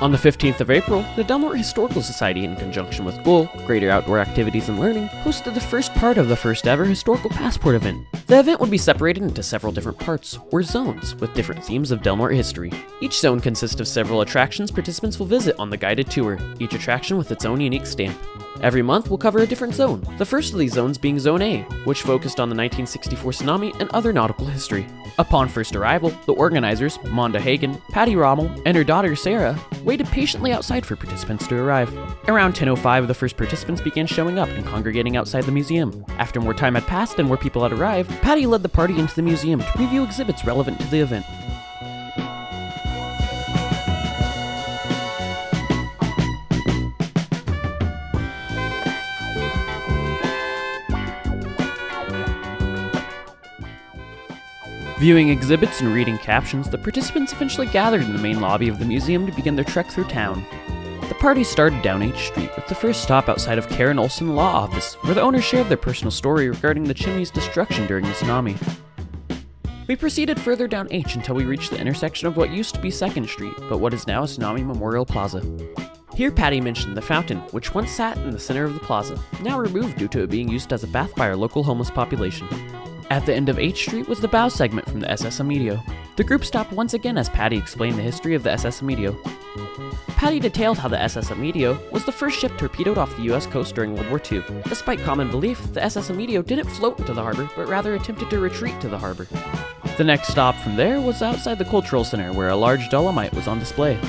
On the 15th of April, the Norte Historical Society, in conjunction with GOL, Greater Outdoor Activities and Learning, hosted the first part of the first ever Historical Passport event. The event would be separated into several different parts, or zones, with different themes of Del Norte history. Each zone consists of several attractions participants will visit on the guided tour, each attraction with its own unique stamp. Every month, we'll cover a different zone, the first of these zones being Zone A, which focused on the 1964 tsunami and other nautical history. Upon first arrival, the organizers, Monda Hagen, Patty Rommel, and her daughter Sarah, waited patiently outside for participants to arrive. Around 10:05, the first participants began showing up and congregating outside the museum. After more time had passed and more people had arrived, Patty led the party into the museum to preview exhibits relevant to the event. Viewing exhibits and reading captions, the participants eventually gathered in the main lobby of the museum to begin their trek through town. The party started down H Street, with the first stop outside of Karen Olson Law Office, where the owners shared their personal story regarding the chimney's destruction during the tsunami. We proceeded further down H until we reached the intersection of what used to be 2nd Street, but what is now Tsunami Memorial Plaza. Here Patty mentioned the fountain, which once sat in the center of the plaza, now removed due to it being used as a bath by our local homeless population. At the end of H Street was the bow segment from the SS Amedio. The group stopped once again as Patty explained the history of the SS Amedio. Patty detailed how the SS Amedio was the first ship torpedoed off the US coast during World War II. Despite common belief, the SS Amedio didn't float into the harbor, but rather attempted to retreat to the harbor. The next stop from there was outside the Cultural Center, where a large dolomite was on display.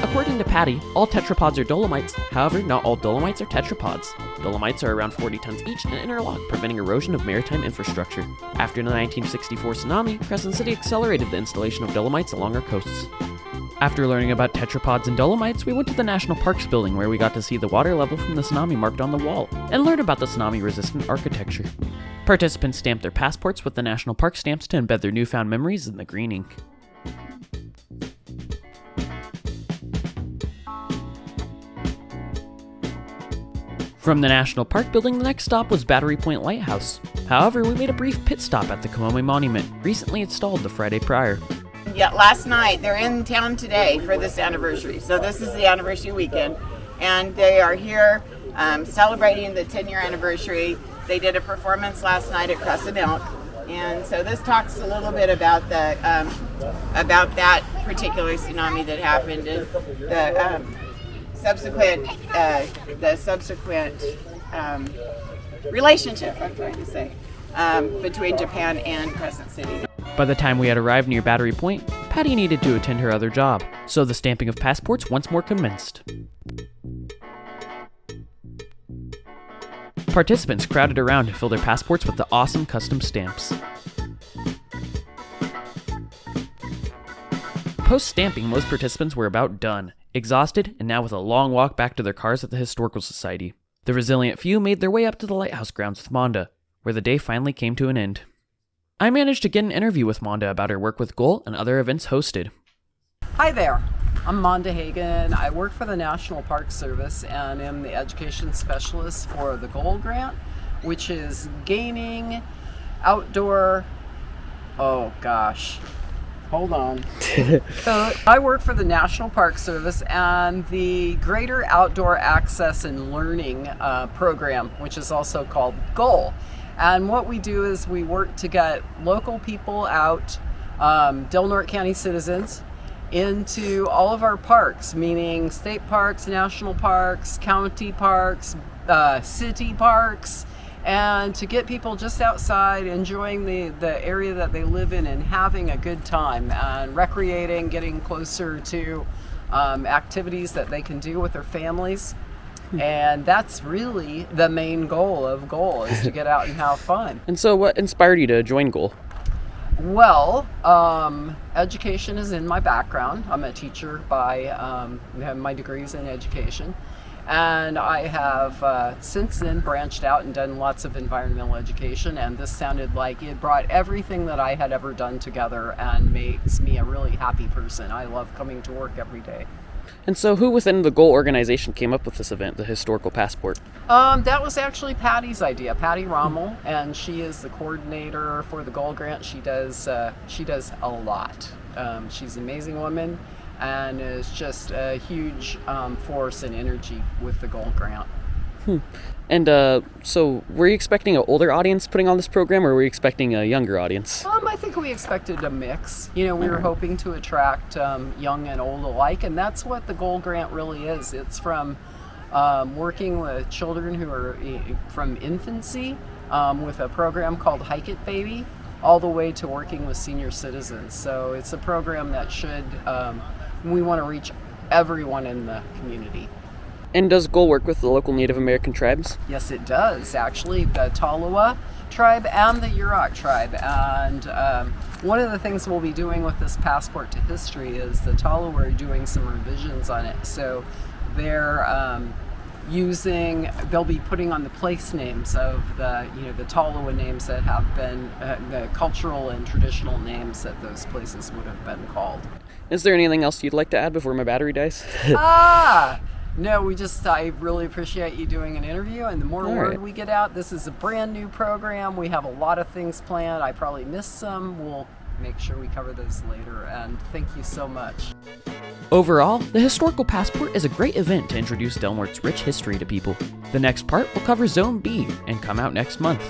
According to Patty, all tetrapods are dolomites, however, not all dolomites are tetrapods. Dolomites are around 40 tons each and interlock, preventing erosion of maritime infrastructure. After the 1964 tsunami, Crescent City accelerated the installation of dolomites along our coasts. After learning about tetrapods and dolomites, we went to the National Parks building where we got to see the water level from the tsunami marked on the wall, and learn about the tsunami-resistant architecture. Participants stamped their passports with the National Park stamps to embed their newfound memories in the green ink. From the National Park building, the next stop was Battery Point Lighthouse. However, we made a brief pit stop at the Kamome Monument, recently installed the Friday prior. Yeah, last night, they're in town today for this anniversary. So this is the anniversary weekend, and they are here celebrating the 10-year anniversary. They did a performance last night at Crescent, and so this talks a little bit about the about that particular tsunami that happened and the subsequent relationship, I'm trying to say, between Japan and Crescent City. By the time we had arrived near Battery Point, Patty needed to attend her other job, so the stamping of passports once more commenced. Participants crowded around to fill their passports with the awesome custom stamps. Post-stamping, most participants were about done, exhausted, and now with a long walk back to their cars at the Historical Society. The resilient few made their way up to the lighthouse grounds with Monda, where the day finally came to an end. I managed to get an interview with Monda about her work with GOL and other events hosted. Hi there, I'm Monda Hagen. I work for the National Park Service and am the education specialist for the GOL grant, which is gaining outdoor, hold on. So I work for the National Park Service and the Greater Outdoor Access and Learning program, which is also called GOL. And what we do is we work to get local people out, Del Norte County citizens, into all of our parks, meaning state parks, national parks, county parks, city parks, and to get people just outside enjoying the area that they live in and having a good time and recreating, getting closer to activities that they can do with their families. And that's really the main goal of GOL, is to get out and have fun. And so what inspired you to join GOL? Well, education is in my background. I'm a teacher by my degrees in education. And I have since then branched out and done lots of environmental education, and this sounded like it brought everything that I had ever done together and makes me a really happy person. I love coming to work every day. And so who within the GOL organization came up with this event, the Historical Passport? That was actually Patty's idea, Patty Rommel, and she is the coordinator for the GOL grant. She does a lot. She's an amazing woman, and is just a huge force and energy with the Gold Grant. And so were you expecting an older audience putting on this program, or were you expecting a younger audience? I think we expected a mix. We were hoping to attract young and old alike, and that's what the Gold Grant really is. It's from working with children who are from infancy with a program called Hike It Baby, all the way to working with senior citizens. So it's a program that we want to reach everyone in the community. And does Goal work with the local Native American tribes? Yes, it does, actually. The Tolowa tribe and the Yurok tribe. And one of the things we'll be doing with this Passport to History is the Tolowa are doing some revisions on it. So they'll be putting on the place names of the Tolowa names that have been the cultural and traditional names that those places would have been called. Is there anything else you'd like to add before my battery dies? No, I really appreciate you doing an interview, and the more word we get out, this is a brand new program. We have a lot of things planned. I probably missed some. We'll make sure we cover those later, and thank you so much. Overall, the Historical Passport is a great event to introduce Del Norte's rich history to people. The next part will cover Zone B and come out next month.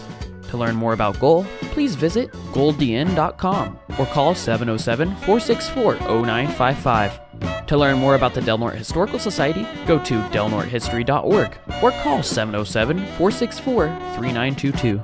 To learn more about Goal, please visit goldn.com or call 707-464-0955. To learn more about the Del Norte Historical Society, go to delnortehistory.org or call 707-464-3922.